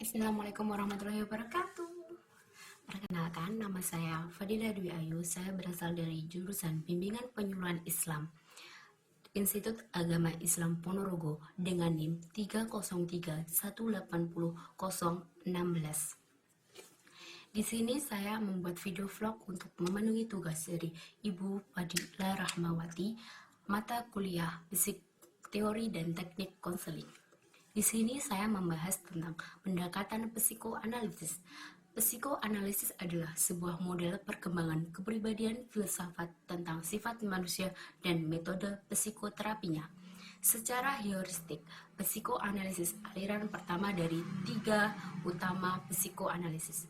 Assalamualaikum warahmatullahi wabarakatuh. Perkenalkan, nama saya Fadila Dwi Ayu. Saya berasal dari jurusan Bimbingan Penyuluhan Islam Institut Agama Islam Ponorogo dengan NIM 303180016. Di sini saya membuat video vlog untuk memenuhi tugas dari Ibu Fadila Rahmawati, mata kuliah Fisik Teori dan Teknik Konseling. Di sini saya membahas tentang pendekatan psikoanalisis. Psikoanalisis adalah sebuah model perkembangan kepribadian filsafat tentang sifat manusia dan metode psikoterapinya. Secara heuristik, psikoanalisis aliran pertama dari tiga utama psikoanalisis.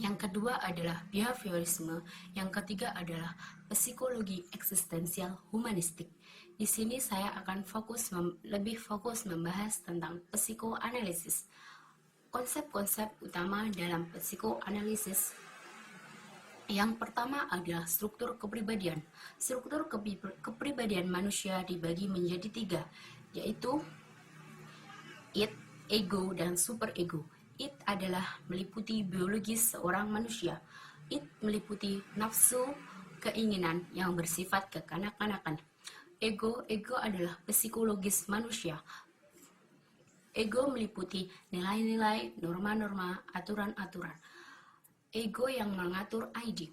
Yang kedua adalah behaviorisme, yang ketiga adalah psikologi eksistensial humanistik. Di sini saya akan lebih fokus membahas tentang psikoanalisis. Konsep-konsep utama dalam psikoanalisis yang pertama adalah struktur kepribadian. Struktur kepribadian manusia dibagi menjadi tiga, yaitu id, ego, dan superego. Id adalah meliputi biologis seorang manusia. Id meliputi nafsu, keinginan yang bersifat kekanak-kanakan. Ego adalah psikologis manusia. Ego meliputi nilai-nilai, norma-norma, aturan-aturan. Ego yang mengatur ID.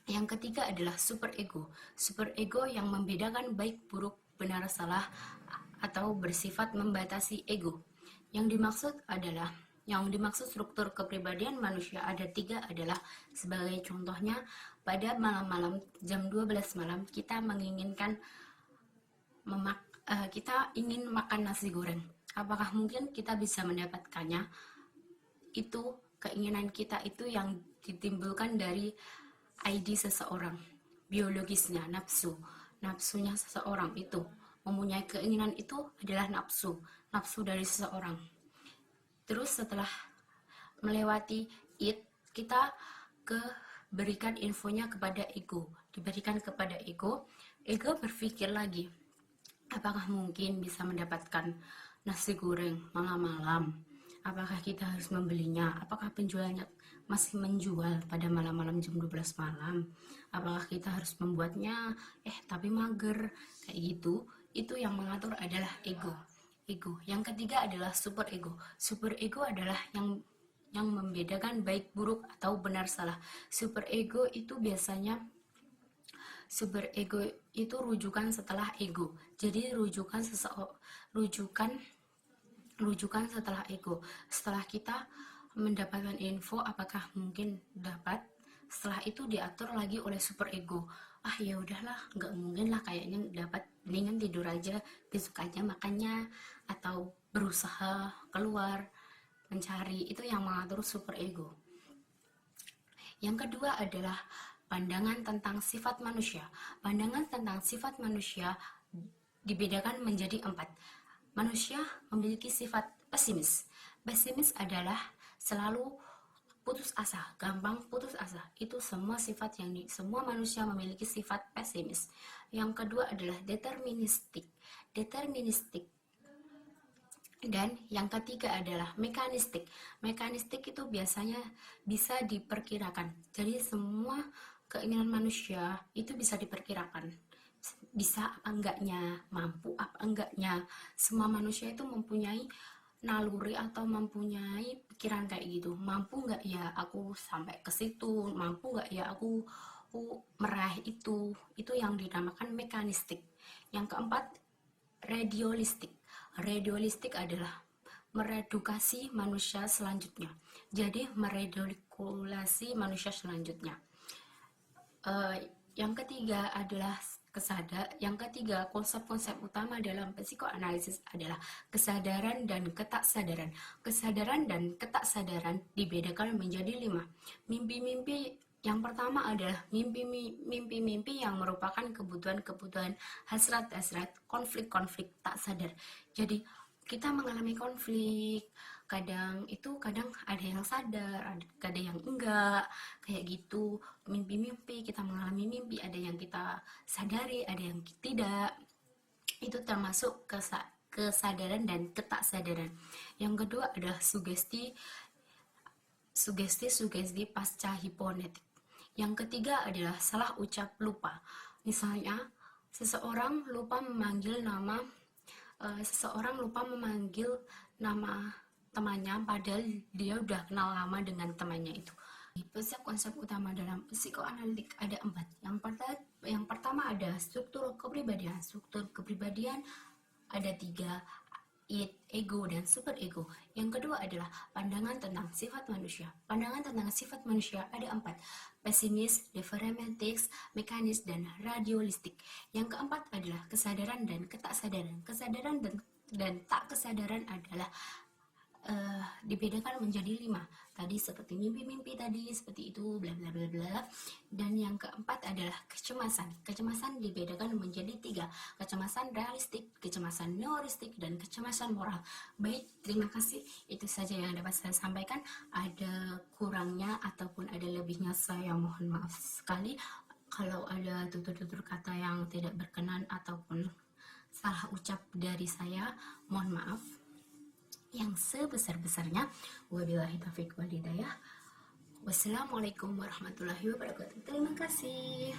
Yang ketiga adalah superego. Superego yang membedakan baik, buruk, benar, salah, atau bersifat membatasi ego. Yang dimaksud struktur kepribadian manusia ada tiga adalah sebagai contohnya pada malam-malam jam 12 malam kita ingin makan nasi goreng. Apakah mungkin kita bisa mendapatkannya? Itu keinginan kita itu yang ditimbulkan dari ID seseorang, biologisnya, nafsunya seseorang itu mempunyai keinginan itu adalah nafsu dari seseorang. Terus setelah melewati id, kita berikan infonya kepada ego. Diberikan kepada ego berpikir lagi, apakah mungkin bisa mendapatkan nasi goreng malam-malam? Apakah kita harus membelinya? Apakah penjualnya masih menjual pada malam-malam jam 12 malam? Apakah kita harus membuatnya? Tapi mager, kayak gitu. Itu yang mengatur adalah ego. Yang ketiga adalah superego. Superego adalah yang membedakan baik buruk atau benar salah. Superego itu rujukan setelah ego. Jadi rujukan setelah ego. Setelah kita mendapatkan info apakah mungkin dapat, setelah itu diatur lagi oleh superego. Ya udahlah, nggak mungkin lah kayaknya dapat, mendingan tidur aja, besok aja makannya, atau berusaha keluar mencari. Itu yang mengatur superego. Yang kedua adalah pandangan tentang sifat manusia. Pandangan tentang sifat manusia dibedakan menjadi 4. Manusia memiliki sifat pesimis. Pesimis adalah selalu putus asa, gampang putus asa. Itu semua manusia memiliki sifat pesimis. Yang kedua adalah deterministik. Dan yang ketiga adalah mekanistik. Mekanistik itu biasanya bisa diperkirakan. Jadi semua keinginan manusia itu bisa diperkirakan. Bisa apa enggaknya, mampu apa enggaknya. Semua manusia itu mempunyai naluri atau mempunyai pikiran kayak gitu. Mampu enggak ya aku sampai ke situ? Mampu enggak ya aku meraih itu? Itu yang dinamakan mekanistik. Yang keempat, radiolistik. Radiolistik adalah meredukasi manusia selanjutnya. Jadi meredukasi manusia selanjutnya. Yang ketiga adalah konsep-konsep utama dalam psikoanalisis adalah kesadaran dan ketaksadaran. Kesadaran dan ketaksadaran dibedakan menjadi 5. Mimpi-mimpi yang pertama adalah mimpi-mimpi yang merupakan kebutuhan-kebutuhan, hasrat-hasrat, konflik-konflik tak sadar. Jadi kita mengalami konflik, kadang ada yang sadar, ada yang enggak, kayak gitu. Mimpi-mimpi, kita mengalami mimpi, ada yang kita sadari, ada yang tidak. Itu termasuk kesadaran dan ketaksadaran. Yang kedua adalah sugesti pasca hiponetik. Yang ketiga adalah salah ucap lupa. Misalnya, seseorang lupa memanggil nama temannya padahal dia udah kenal lama dengan temannya itu. Konsep utama dalam psikoanalitik ada 4. Yang pertama ada struktur kepribadian. Struktur kepribadian ada 3, id, ego, dan superego. Yang kedua adalah pandangan tentang sifat manusia. Pandangan tentang sifat manusia ada 4, pesimis, deferentis, mekanis, dan radialistik. Yang keempat adalah kesadaran dan ketaksadaran. Kesadaran dan tak kesadaran adalah dibedakan menjadi 5. Tadi seperti mimpi-mimpi tadi, seperti itu, bla bla bla bla. Dan yang keempat adalah kecemasan. Kecemasan dibedakan menjadi 3. Kecemasan realistik, kecemasan neuristik, dan kecemasan moral. Baik, terima kasih. Itu saja yang dapat saya sampaikan. Ada kurangnya ataupun ada lebihnya saya mohon maaf sekali. Kalau ada tutur-tutur kata yang tidak berkenan ataupun salah ucap dari saya, mohon maaf yang sebesar-besarnya. Wabillahi taufiq wal hidayah. Wassalamualaikum warahmatullahi wabarakatuh. Terima kasih.